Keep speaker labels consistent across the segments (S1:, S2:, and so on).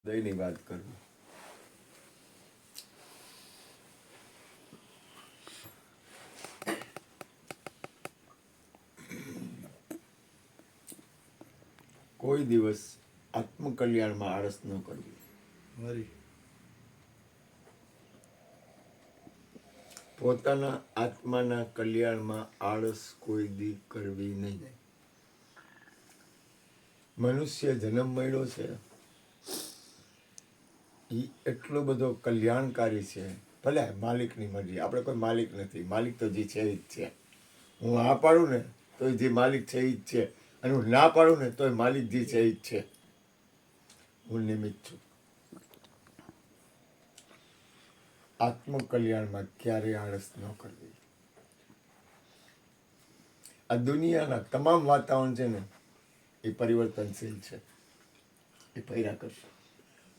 S1: દયની વાત કરવી. કોઈ દિવસ આત્મકલ્યાણમાં આળસ ન કરવી. પોતાના આત્માના કલ્યાણમાં આળસ કોઈ દી કરવી નહીં. મનુષ્ય જન્મ મળ્યો છે એ એટલો બધો કલ્યાણકારી છે. ભલે માલિકની મરજી, આપણે કોઈ માલિક નથી, માલિક તો જે છે એ જ છે. હું આ પાડું ને તો જે માલિક છે એ જ છે, અને હું ના પાડું ને તો માલિક જે છે એ જ છે. હું નિમિત્ત છું. આત્મકલ્યાણમાં ક્યારેય આળસ ન કરવી. આ દુનિયાના તમામ વાતાવરણ છે ને એ પરિવર્તનશીલ છે, એ ફર્યા કરશે.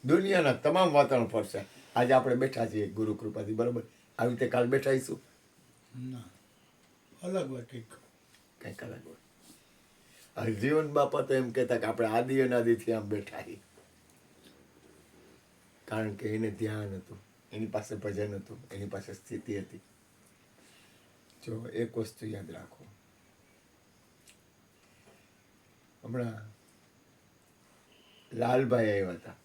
S1: દુનિયાના તમામ વાતાવરણ ફરશે. આજે આપણે બેઠા છીએ ગુરુ કૃપાથી, બરોબર? આવી રીતે કાલ બેઠાઈશું
S2: ના, અલગ હોય કંઈક
S1: અલગ હોય. હવે જીવન બાપા તો એમ કહેતા કે આપણે આદિ અનાદિથી આમ બેઠા છીએ, કારણ કે એને ધ્યાન હતું, એની પાસે ભજન હતું, એની પાસે સ્થિતિ હતી. જો એક વસ્તુ યાદ રાખો, હમણાં લાલભાઈ આવ્યા હતા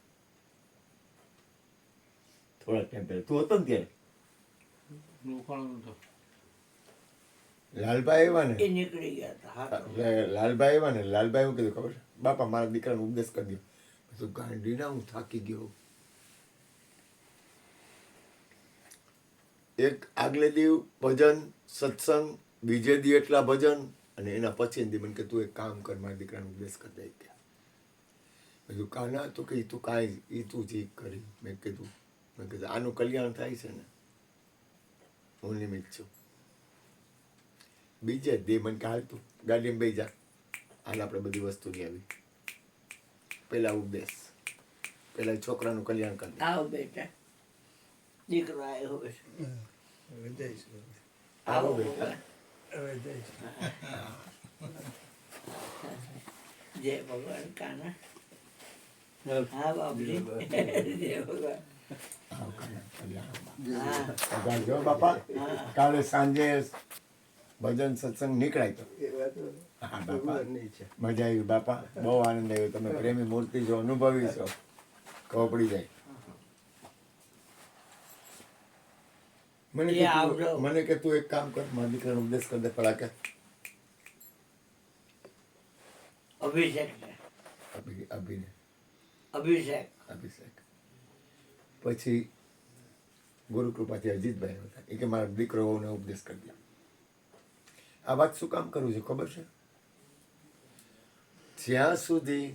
S1: થોડા ટાઈમ પહેલા. તું હતો ને ત્યારે? લાલભાઈ આવ્યા ને,
S2: નીકળી ગયા હતા.
S1: લાલભાઈ આવ્યા ને, લાલભાઈ શું કીધું ખબર છે? બાપા મારા દીકરાને ઉપદેશ કરી દો. ગાંડી ના, હું થાકી ગયો. એક આગલે દી ભજન સત્સંગ, બીજે દી એટલા ભજન, અને એના પછી દી મને કે તું એક કામ કર, મારા દીકરાને ઉપદેશ કરી દે. કીધું કા ના, તો કે તું કાંઈ એ તું જે કરી. મેં કીધું આનું કલ્યાણ થાય છે ને, હું નિમિત્ત છું. બીજે દે મને કે હાલ તું ગાડીમાં બેસી જા, હાલ આપણે બધી વસ્તુ લઈ આવી. પેલા ઉપદેશ, પેલા છોકરાનું કલ્યાણ કરી.
S2: આવો બેટા, દીકરો આવ્યો છે. હવે જઈશું.
S1: આવો બેટા,
S2: હવે જઈશું. જય ભગવાન કાના. હા બાપજી, જય ભગવાન.
S1: જો બાપા કાલે સાંજે ભજન સત્સંગ નીકળાય તો હા બાપા, મજા આવી બાપા, બહુ આનંદ આવ્યો. તમે પ્રેમી મૂર્તિ જો, અનુભવી છો, ખબર પડી જાય. મને કે તું એક કામ કર, મારા દીકરાનો ઉપદેશ કરી દે. પેલા કે
S2: અભિષેક અભિષેક
S1: અભિષેક પછી ગુરુ કૃપાથી અજીતભાઈ હતા, એ કે મારા દીકરોને ઉપદેશ કરી દે. આ વાત શું કામ કરું છું ખબર છે? જ્યાં સુધી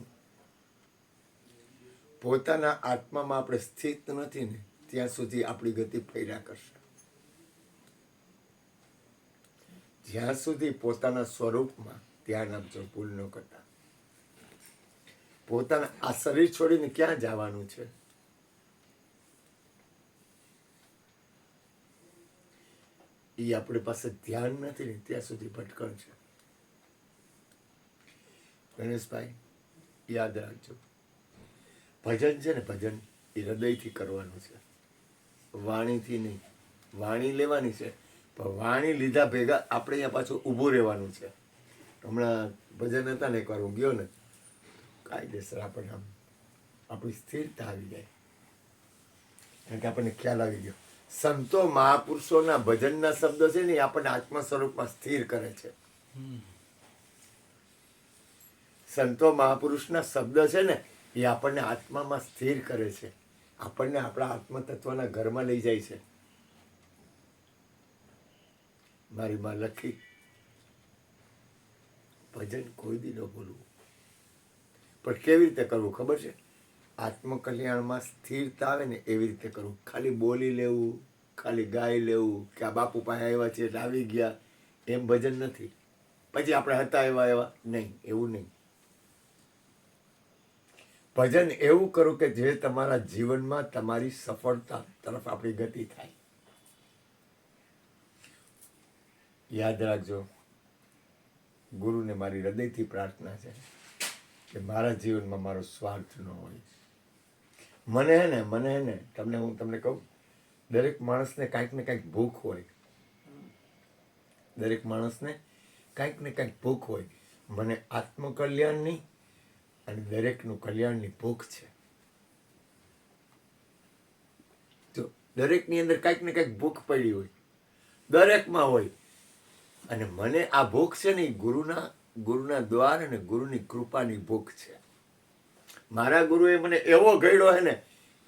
S1: પોતાના આત્મામાં આપણે સ્થિત નથી ને, ત્યાં સુધી આપણી ગતિ ફર્યા કરશે. જ્યાં સુધી પોતાના સ્વરૂપમાં ધ્યાન આપજો, ભૂલ ન કરતા. પોતાના આ શરીર છોડીને ક્યાં જવાનું છે? એ આપણી પાસે ધ્યાન નથી ને ત્યાં સુધી ભટકણ છે. ગણેશભાઈ યાદ રાખજો, ભજન છે ને, ભજન એ હૃદયથી કરવાનું છે, વાણીથી નહીં. વાણી લેવાની છે, પણ વાણી લીધા ભેગા આપણે અહીંયા પાછું ઊભું રહેવાનું છે. હમણાં ભજન હતા ને, એકવાર હું ગયો ને, કાયદેસર આપણને આમ આપણી સ્થિરતા આવી જાય, કારણ કે આપણને ખ્યાલ આવી ગયો. સંતો મહાપુરુષોના ભજનના શબ્દો છે ને, એ આપણને આત્મ સ્વરૂપમાં સ્થિર કરે છે. સંતો મહાપુરુષના શબ્દ છે ને, એ આપણને આત્મામાં સ્થિર કરે છે, આપણને આપણા આત્મ તત્વના ઘરમાં લઈ જાય છે. મારી માં લખી, ભજન કોઈ દી ન બોલવું. પણ કેવી રીતે કરવું ખબર છે? આત્મકલ્યાણમાં સ્થિરતા આવે ને એવી રીતે કરવું. ખાલી બોલી લેવું, ખાલી ગાઈ લેવું કે આ બાપુ પાસે આવ્યા છે એટલે આવી ગયા, એમ ભજન નથી. પછી આપણે હતા એવા નહીં, એવું નહીં. ભજન એવું કરું કે જે તમારા જીવનમાં તમારી સફળતા તરફ આપણી ગતિ થાય. યાદ રાખજો, ગુરુને મારી હૃદયથી પ્રાર્થના છે કે મારા જીવનમાં મારો સ્વાર્થ ન હોય. મને હે ને હું તમને કહું, દરેક માણસને કાંઈક ને કાંઈક ભૂખ હોય. દરેક માણસને કાંઈક ને કાંઈક ભૂખ હોય. મને આત્મકલ્યાણની અને દરેકનું કલ્યાણની ભૂખ છે. જો દરેકની અંદર કાંઈક ને કાંઈક ભૂખ પડી હોય, દરેકમાં હોય. અને મને આ ભૂખ છે ને એ ગુરુના દ્વાર અને ગુરુની કૃપાની ભૂખ છે. મારા ગુરુએ મને એવો ગયડો હે ને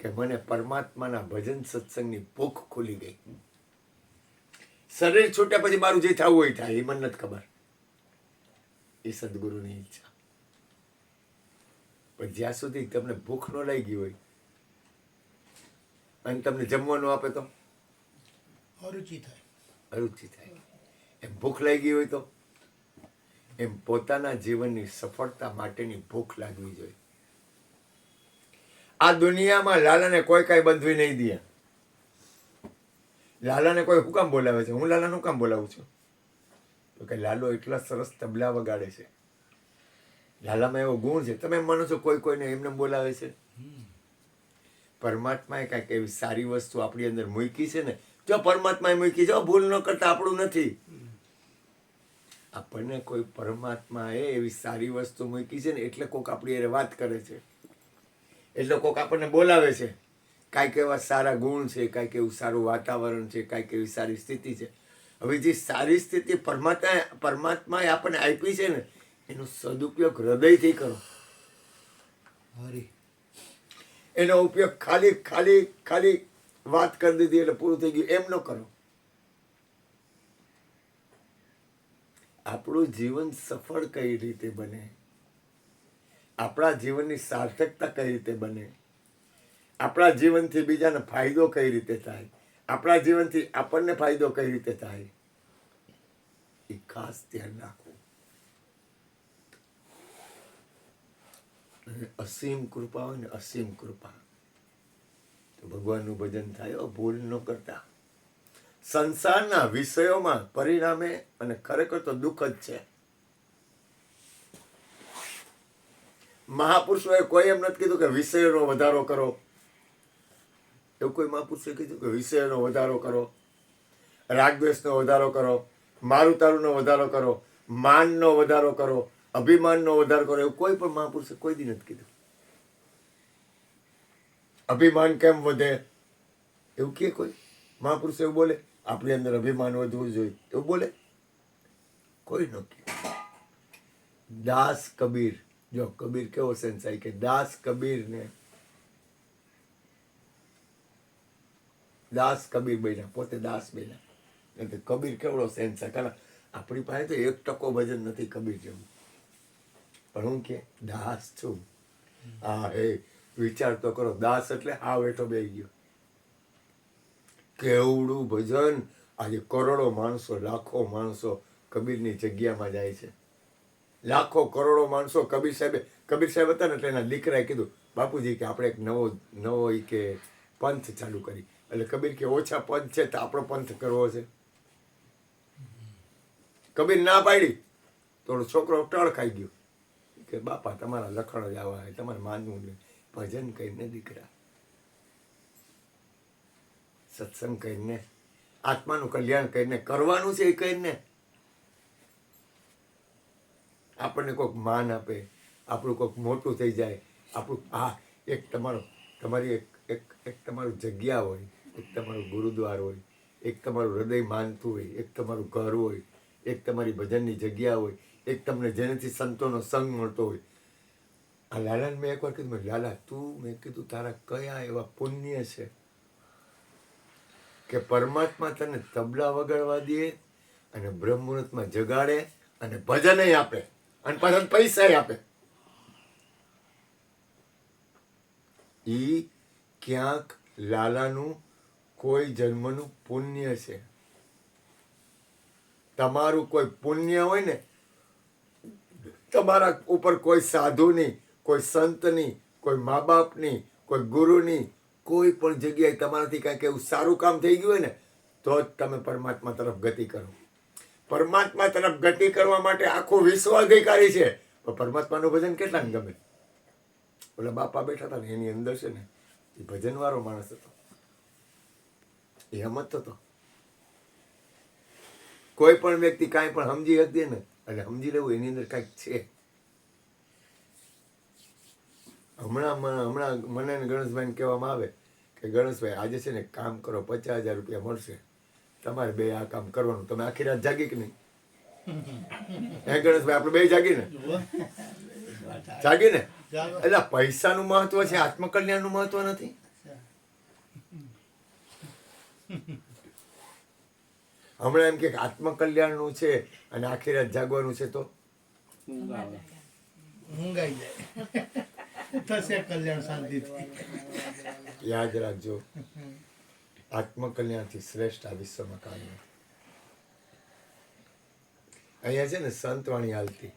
S1: કે મને પરમાત્માના ભજન સત્સંગની ભૂખ ખુલી ગઈ. શરીર છૂટ્યા પછી મારું જે થવું હોય થાય, એ મને નથી ખબર. એ સદગુરુની ઈચ્છા. પણ જ્યાં સુધી તમને ભૂખ ન લાગી હોય અને તમને જમવાનું આપે તો
S3: અરુચિ થાય.
S1: અરુચિ થાય. એમ ભૂખ લાગી હોય તો એમ પોતાના જીવનની સફળતા માટેની ભૂખ લાગવી જોઈએ. આ દુનિયામાં લાલાને કોઈ કાંઈ બંધવી નહીં દે. લાલાને કોઈ શું કામ બોલાવે છે? હું લાલાનું કામ બોલાવું છું તો કે લાલો એટલા સરસ તબલા વગાડે છે. લાલામાં એવો ગુણ છે. તમે માનો છો કોઈ કોઈને એમને બોલાવે છે? પરમાત્માએ કાંઈક એવી સારી વસ્તુ આપણી અંદર મૂકી છે ને. જો પરમાત્માએ મૂકી, જો ભૂલ ન કરતા આપણું નથી. આપણને કોઈ પરમાત્માએ એવી સારી વસ્તુ મૂકી છે ને એટલે કોક આપણી હારે વાત કરે છે, એટલે કોક આપણને બોલાવે છે. કાંઈક એવા સારા ગુણ છે, કાંઈક એવું સારું વાતાવરણ છે, કાંઈક એવી સારી સ્થિતિ છે. હવે જે સારી સ્થિતિ પરમાત્માએ આપણને આપી છે ને એનો સદુપયોગ હૃદયથી કરો.
S3: હરી
S1: એનો ઉપયોગ ખાલી વાત કરી દીધી એટલે પૂરું થઈ ગયું એમ ન કરો. આપણું જીવન સફળ કઈ રીતે બને, આપણા જીવનની સાર્થકતા કઈ રીતે બને, આપણા જીવનથી બીજાને ફાયદો કઈ રીતે થાય, આપણા જીવનથી આપણને ફાયદો કઈ રીતે થાય, એ ખાસ ધ્યાન રાખવું. અસીમ કૃપા હોય ને, અસીમ કૃપા, તો ભગવાનનું ભજન થાય. ભૂલ ન કરતા. સંસારના વિષયોમાં પરિણામે અને ખરેખર તો દુઃખ જ છે. મહાપુરુષોએ કોઈ એમ નથી કીધું કે વિષયોનો વધારો કરો. એવું કોઈ મહાપુરુષોએ કીધું કે વિષયોનો વધારો કરો, રાગદ્વેષનો વધારો કરો, મારું તારુંનો વધારો કરો, માનનો વધારો કરો, અભિમાનનો વધારો કરો. એવું કોઈ પણ મહાપુરુષે કોઈ દી નથી કીધું. અભિમાન કેમ વધે એવું કે કોઈ મહાપુરુષ એવું બોલે? આપણી અંદર અભિમાન વધવું જોઈએ એવું બોલે? કોઈ ન કહે. દાસ કબીર, જો કબીર કેવો સેન્સ આવી કે દાસ કબીર બન્યા, પોતે દાસ બન્યા. કબીર કેવડો સેન્સ છે. કારણ આપણી પાસે તો 1% ભજન નથી કબીર જેવું. પણ હું કે દાસ છું. હા, હે વિચાર તો કરો. દાસ એટલે આ બેઠો બેહી ગયો. કેવડું ભજન. આજે કરોડો માણસો, લાખો માણસો કબીરની જગ્યામાં જાય છે. લાખો કરોડો માણસો. કબીર સાહેબ હતા ને એટલે એના દીકરાએ કીધું, બાપુજી કે આપણે એક નવો કે પંથ ચાલુ કરી. એટલે કબીર કે ઓછા પંથ છે તો આપણો પંથ કરવો છે. કબીર ના પાડી. થોડો છોકરો ટળ ખાઈ ગયો કે બાપા તમારા લખણ જ આવા, તમારે માનવું નહીં. ભજન કરીને દીકરા, સત્સંગ કરીને, આત્માનું કલ્યાણ કરીને, કરવાનું છે એ કરીને. આપણને કોઈક માન આપે, આપણું કોઈક મોટું થઈ જાય, આપણું એક તમારી એક તમારું જગ્યા હોય, એક તમારું ગુરુદ્વાર હોય, એક તમારું હૃદય માનતું હોય, એક તમારું ઘર હોય, એક તમારી ભજનની જગ્યા હોય, એક તમને જેનાથી સંતોનો સંગ મળતો હોય. આ લાલાને મેં એકવાર કીધું, લાલા મેં કીધું તારા કયા એવા પુણ્ય છે કે પરમાત્મા તને તબલા વગાડવા દે અને બ્રહ્મ મુહૂર્તમાં જગાડે અને ભજનય આપે અને પાછા પૈસા આપે. ઈ ક્યાંક લાલાનું કોઈ જન્મનું પુણ્ય છે. તમારું કોઈ પુણ્ય હોય ને, તમારા ઉપર કોઈ સાધુની, કોઈ સંતની, કોઈ મા બાપની, કોઈ ગુરુની, કોઈ પણ જગ્યાએ તમારાથી કાંઈક એવું સારું કામ થઈ ગયું હોય ને તો જ તમે પરમાત્મા તરફ ગતિ કરો. પરમાત્મા તરફ ગતિ કરવા માટે આખું વિશ્વ અધિકારી છે. પણ પરમાત્માનું ભજન કેટલાને ગમે? ઓલા બાપા બેઠા હતા ને એની અંદર છે ને એ ભજનવાળો માણસ હતો, એ સમજતો હતો. કોઈ પણ વ્યક્તિ કાંઈ પણ સમજી શકીએ ને એટલે સમજી લેવું એની અંદર કાંઈક છે. હમણાં મને ને ગણેશભાઈને કહેવામાં આવે કે ગણેશભાઈ આજે છે ને કામ કરો, 50,000 રૂપિયા મળશે, તમારે બે આ કામ કરવાનું. તમે આખી રાત જાગી કે નહીં? હે ગણેશભાઈ, આપણે બે જાગી ને? જાગી ને? એટલે પૈસાનું મહત્વ છે, આત્મકલ્યાણનું મહત્વ નથી. હમણાં એમ કે આત્મકલ્યાણનું છે અને આખી રાત જાગવાનું છે, તો
S3: ઊંઘાઈ જાય થશે કલ્યાણ શાંતિથી.
S1: યાદ રાખજો, આત્મકલ્યાણથી શ્રેષ્ઠ આ વિશ્વમાં કાંઈ નથી. અહીંયા છે ને સંતવાણી હાલતી,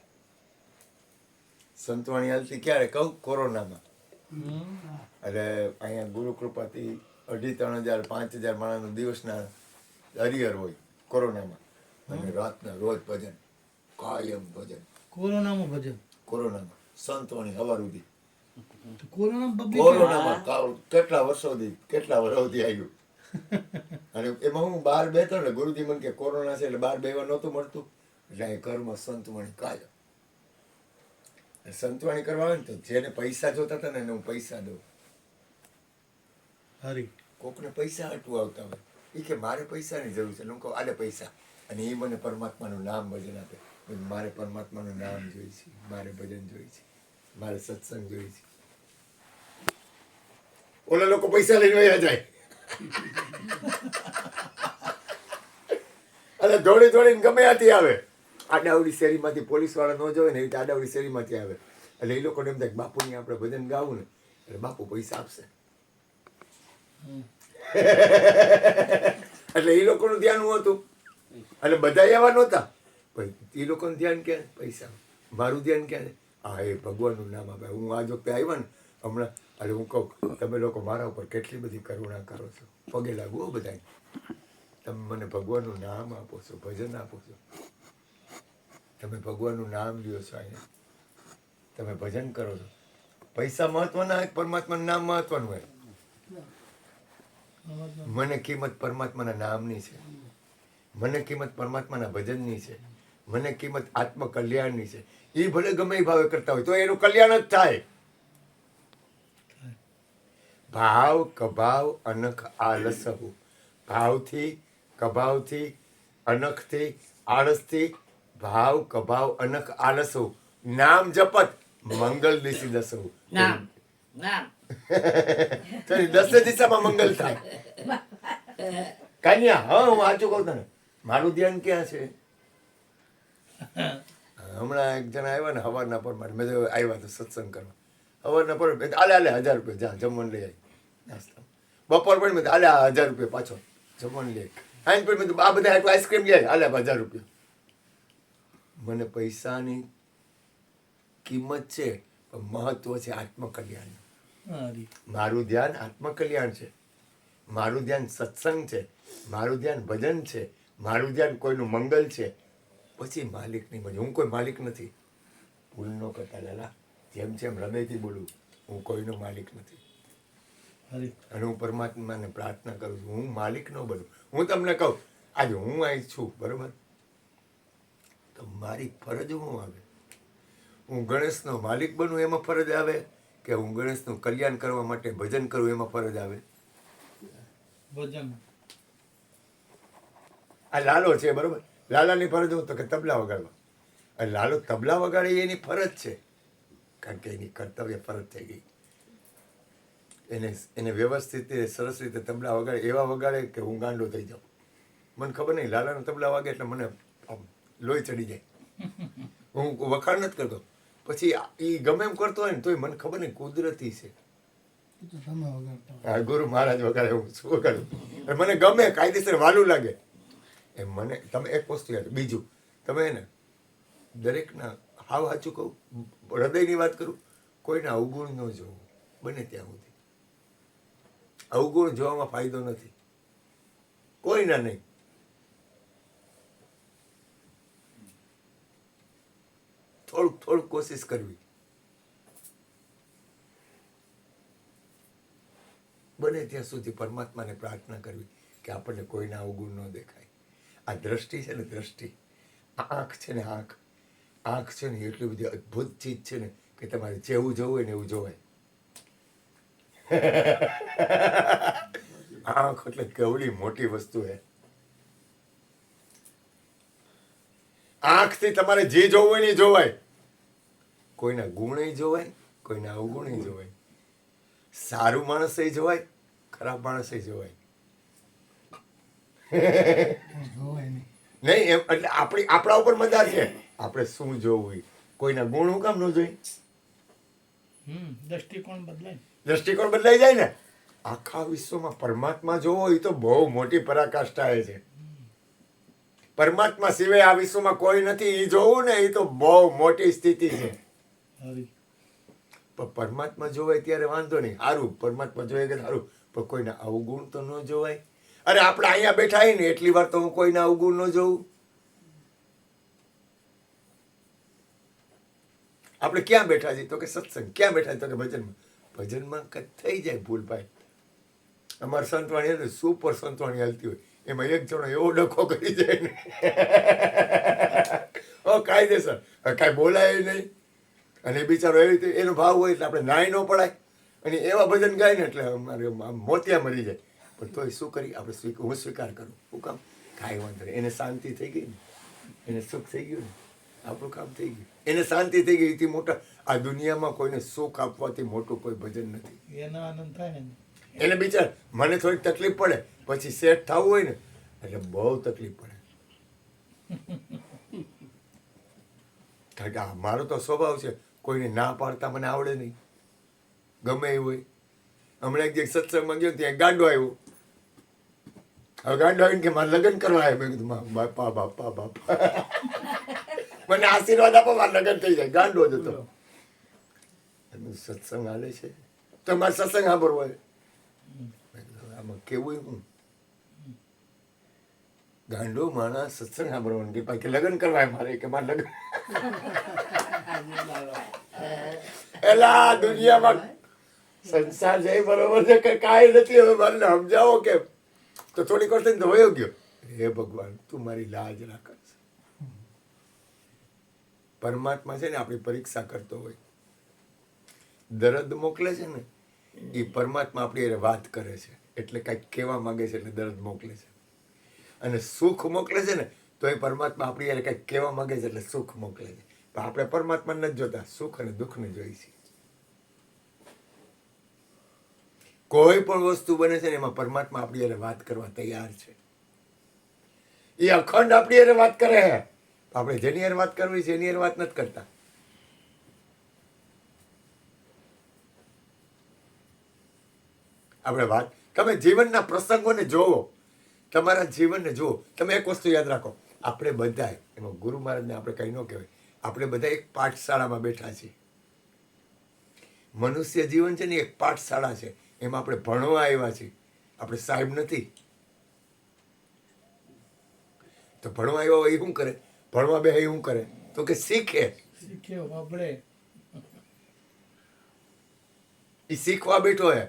S1: સંતવાણી હાલતી ક્યારે કહું? કોરોનામાં. એટલે અહીંયા ગુરુ કૃપાથી 2,500 5,000 માણસનો દિવસના હરિહર હોય કોરોનામાં, અને રાતના રોજ ભજન, કાયમ ભજન.
S3: કોરોનામાં ભજન,
S1: કોરોનામાં સંતવાણી હવાર સુધી.
S3: કોરોનામાં
S1: કોરોનામાં કેટલા વર્ષોથી આવ્યું. અને એમાં હું બહાર બેઠો ને, ગુરુજી મને કે કોરોના છે એટલે બહાર બેવા નહોતું મળતું, એટલે અહીં ઘરમાં સંતવાણી કાયમ. સંતવાણી કરવા આવે ને તો જેને પૈસા જોતા હતા ને એને હું પૈસા દઉં.
S3: હરી
S1: કોકને પૈસા હાટવું આવતા હોય, એ કે મારે પૈસાની જરૂર છે, હું કહું આલે પૈસા, અને એ મને પરમાત્માનું નામ ભજન આપે. મારે પરમાત્માનું નામ જોઈ છે, મારે ભજન જોઈ છે, મારે સત્સંગ જોઈ છે. ઓલા લોકો પૈસા લઈને વયા જાય, અને દોડી દોડીને ગમે ત્યાંથી આવે. આડાવડી શેરીમાંથી પોલીસ વાળા ન જોવે ને એ રીતે આડાવડી શેરીમાંથી આવે. એટલે એ લોકોને એમ થાય કે બાપુની આપણે ભજન ગાવું ને એટલે બાપુ પૈસા આપશે. એટલે એ લોકોનું ધ્યાન હું હતું, એટલે બધા એવા નહોતા, પણ એ લોકોનું ધ્યાન ક્યાં? પૈસા. મારું ધ્યાન ક્યાં? હા, એ ભગવાનનું નામ આપે. હું આ વખતે આવ્યા ને હમણાં, એટલે હું કહું તમે લોકો મારા ઉપર કેટલી બધી કરુણા કરો છો, પગે લાગુ હો બધાને. તમે મને ભગવાનનું નામ આપો છો, ભજન આપો છો, તમે ભગવાનનું નામ લ્યો છો, અહીંયા તમે ભજન કરો છો. પૈસા મહત્વના હોય, પરમાત્માનું નામ મહત્વનું હોય. મને કિંમત પરમાત્માના નામની છે, મને કિંમત પરમાત્માના ભજનની છે, મને કિંમત આત્મકલ્યાણની છે. એ ભલે ગમે એ ભાવે કરતા હોય તો એનું કલ્યાણ જ થાય. ભાવ કભાવ અનખ આલસહુ. ભાવથી, કભાવથી, અનખથી, આળસથી, ભાવ કભાવ અનખ આલસહુ. નામ જપત મંગલ દિશી દસહુ.
S2: નામ
S1: તો એ દસે દિશામાં મંગલ થાય. કન્યા, હા હું સાચું કહું તને, મારું ધ્યાન ક્યાં છે? હમણાં એક જણા આવ્યા ને હવારના પર મારે, મેં આવ્યા તો સત્સંગ કરવા, હવારના પર આલે 1,000 રૂપિયા જા જમવાનું લઈ આવી નાસ્તા. બપોર પણ મેં આલે 1,000 રૂપિયા પાછો જમવાનું લઈ આવી. આઈને પણ મેં આ બધા આઈસ્ક્રીમ લઈ આવી, આલે 1,000 રૂપિયા. મને પૈસાની કિંમત છે પણ મહત્વ છે આત્મકલ્યાણ. મારું ધ્યાન આત્મકલ્યાણ છે, મારું ધ્યાન સત્સંગ છે, મારું ધ્યાન ભજન છે, મારું ધ્યાન કોઈનું મંગલ છે. પછી માલિકની મજા. હું કોઈ માલિક નથી, ભૂલ ન કરતા લાલા, જેમ જેમ હૃદયથી બોલું, હું કોઈનો માલિક નથી. અને હું પરમાત્માને પ્રાર્થના કરું છું હું માલિક ન બનું. હું તમને કહું આજે હું અહીં છું બરોબર, તો મારી ફરજ શું આવે? હું ગણેશનો માલિક બનું એમાં ફરજ આવે કે હું ગણેશનું કલ્યાણ કરવા માટે ભજન કરું એમાં ફરજ આવે?
S3: ભજન.
S1: આ લાલો છે બરોબર, લાલાની ફરજ હું તો કે તબલા વગાડવા. અને લાલો તબલા વગાડે એની ફરજ છે, કારણ કે એની કર્તવ્ય ફરજ થઈ ગઈ. એને વ્યવસ્થિત સરસ રીતે તબલા વગાડે, એવા વગાડે કે હું ગાંડો થઈ જાઉં. મને ખબર નહીં, લાલાનો તબલા વાગે એટલે મને લોહી ચડી જાય. હું વખાણ નથી કરતો, પછી એ ગમે એમ કરતો હોય ને તોય મને ખબર નહીં કુદરતી છે. હા, ગુરુ મહારાજ વગાડે હું શું વગાડું, મને ગમે, કાયદેસર વાલું લાગે એમ. મને તમે એક વસ્તુ યાદ, બીજું તમે એને દરેકના હાવ સાચું કહું, હૃદયની વાત કરું, કોઈના અવગુણ ન જોવું બને ત્યાં સુધી. અવગુણ જોવામાં ફાયદો નથી, કોઈના નહીં. થોડુંક કોશિશ કરવી. બને ત્યાં સુધી પરમાત્માને પ્રાર્થના કરવી કે આપણને કોઈના અવગુણ ન દેખાય. આ દ્રષ્ટિ છે ને, દ્રષ્ટિ, આંખ છે ને, આંખ છે ને એટલી બધી અદ્ભુત ચીજ છે ને કે તમારે જેવું જોવું હોય ને એવું જોવાય. આંખ એટલે કેવડી મોટી વસ્તુ છે. આંખથી તમારે જે જોવું હોય ને એ જોવાય. કોઈના ગુણ જોવાય, કોઈના અવગુણ જોવાય. સારું માણસ જોવાય, ખરાબ માણસ જોવાય. નહીં એમ એટલે આપણા ઉપર મજા છે. આપણે શું જોવું, કોઈના ગુણ હું કામ ન જોઈ?
S3: દ્રષ્ટિકોણ બદલાય,
S1: દ્રષ્ટિકોણ બદલાઈ જાય ને. આખા વિશ્વમાં પરમાત્મા જોવો એ તો બહુ મોટી પરાકાષ્ઠા છે. પરમાત્મા સિવાય આ વિશ્વમાં કોઈ નથી એ જોવું ને એ તો બહુ મોટી સ્થિતિ છે. પણ પરમાત્મા જોવાય ત્યારે વાંધો નહીં, સારું. પરમાત્મા જોવાય કે સારું, પણ કોઈના અવગુણ તો ન જોવાય. અરે આપણે અહીંયા બેઠા ને એટલી વાર તો હું કોઈના અવગુણ ન જોઉં. આપણે ક્યાં બેઠા છીએ? તો કે સત્સંગ. ક્યાં બેઠા છીએ? તો કે ભજનમાં. ભજનમાં કંઈક થઈ જાય ભૂલ ભાઈ. અમારે સંતવાણી હતી, સુપર સંતવાણી હાલતી હોય, એમાં એક જણો એવો ડખો કરી જાય ને કાયદેસર કાંઈ બોલાય નહીં. અને એ બિચારો એવી રીતે એનો ભાવ હોય એટલે આપણે નાય ન પડાય. અને એવા ભજન ગાય ને એટલે અમારે મોતિયા મરી જાય. પણ તોય શું કરી આપણે હું સ્વીકાર કરું. શું કામ? કાંઈ વાંધો નહીં. એને શાંતિ થઈ ગઈ ને, એને સુખ થઈ ગયું ને, આપણું કામ થઈ ગયું. એને શાંતિ થઈ ગઈ. એથી મોટા આ દુનિયામાં કોઈને સુખ આપવાથી મોટું કોઈ ભજન નથી.
S3: એનો આનંદ થાય ને.
S1: એને બિચાર મને થોડીક તકલીફ પડે, પછી સેટ થવું હોય ને એટલે બહુ તકલીફ પડે. કારણ કે મારો તો સ્વભાવ છે, કોઈને ના પાડતા મને આવડે નહીં, ગમે એવું હોય. હમણાં એક સત્સંગમાં ગયો ત્યાં ગાંડો આવ્યો. હવે ગાંડો આવીને કે મારે લગ્ન કરવા આવ્યા. મેં કીધું બાપા બાપા બાપા મને આશીર્વાદ આપો, મારે લગ્ન થઈ જાય. ગાંડો જ હતો. સત્સંગ હાલે છે તો મારે સત્સંગ સાંભળવો હોય. આમાં કેવું હું ગાંડો માણસ સત્સંગ સાંભળવાનું કે પાછી લગ્ન કરવા મારે કે મારે લગ્ન એલા દુનિયામાં સંસાર જાય બરોબર છે કે કાંઈ નથી. હવે મારે સમજાવો કેમ? તો થોડીક વાર થઈને તો વયો ગયો. હે ભગવાન તું મારી લાજ રાખ. પરમાત્મા છે ને આપણી પરીક્ષા કરતો હોય. દર્દ મોકલે છે ને એ પરમાત્મા આપણી વાત કરે છે એટલે કંઈક કહેવા માંગે છે એટલે દર્દ મોકલે છે. અને સુખ મોકલે છે ને તો એ પરમાત્મા આપણી યારે કંઈક કહેવા માંગે છે એટલે સુખ મોકલે છે. પણ આપણે પરમાત્માને નથી જોતા, સુખ અને દુઃખને જોઈ છીએ. કોઈ પણ વસ્તુ બને છે ને એમાં પરમાત્મા આપણી યારે વાત કરવા તૈયાર છે. એ અખંડ આપણી યારે વાત કરે છે. આપણે જેની યારે વાત કરવી છે એની યારે વાત નથી કરતા. આપણે વાત તમે જીવનના પ્રસંગોને જોવો, તમારા જીવનને જુઓ. તમે એક વસ્તુ યાદ રાખો, આપણે બધા એમાં ગુરુ મહારાજને આપણે કંઈ ન કહેવાય, આપણે બધા એક પાઠશાળામાં બેઠા છીએ. મનુષ્ય જીવન છે ને એક પાઠશાળા છે, એમાં આપણે ભણવા આવ્યા છીએ. આપણે સાહેબ નથી. તો ભણવા આવ્યા હોય એ શું કરે? ભણવા બે શું કરે? તો કે શીખે.
S3: આપણે
S1: એ શીખવા બેઠો હે.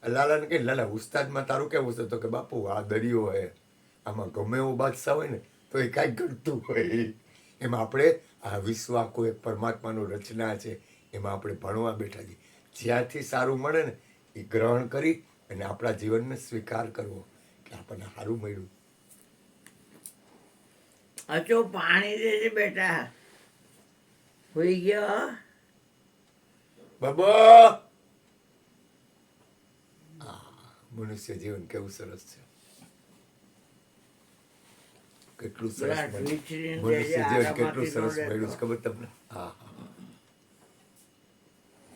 S1: લાલાને કહે લાલા ઉસ્તાદમાં તારું કેવું છે? તો કે બાપુ આ દરિયો હે, આમાં ગમે એવું બાદશાહ હોય ને તો એ કાંઈક કરતું હોય. એમાં આપણે આ વિશ્વ આખું એક પરમાત્માનું રચના છે, એમાં આપણે ભણવા બેઠા છીએ. જ્યાંથી સારું મળે ને એ ગ્રહણ કરી અને આપણા જીવનને સ્વીકાર કરવો કે આપણને સારું મળ્યું.
S2: અચો પાણી દેજે બેટા. હોઈ ગયો
S1: બાબા. મનુષ્ય જીવન કેવું સરસ છે, કેટલું સરસ મનુષ્ય જીવન કેટલું સરસ મળ્યું છે ખબર તમને? હા હા.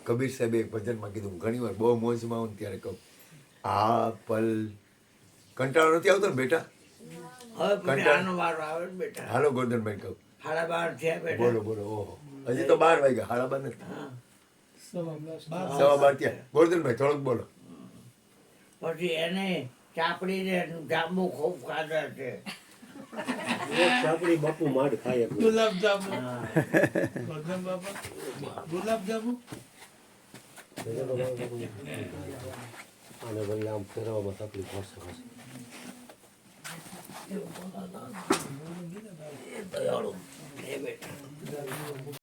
S1: કબીર સાહેબે એક ભજનમાં કીધું, ઘણી વાર બહુ મોજમાં આવું ત્યારે કહું, આ પલ કંટાળો નથી આવતો ને બેટા? હાલો ગોરધનભાઈ કહું,
S2: 12:30 થયા બેટા.
S1: બોલો બોલો. ઓહો હજી તો 12 વાગ્યા, 12:30 નથી, 12:15 થયા. ગોરધનભાઈ થોડુંક બોલો.
S2: પછી એને ચાપડી ને જાંબુ ખૂબ ખાધા છે.
S4: ચાપડી બાપુ માડ ખાય.
S3: ગુલાબ જાંબુ, ગુલાબ જાંબુ
S4: અને વળી આમ ફેરવામાં તકલીફ પડશે પછી
S2: એ દયાળુ એ બેટા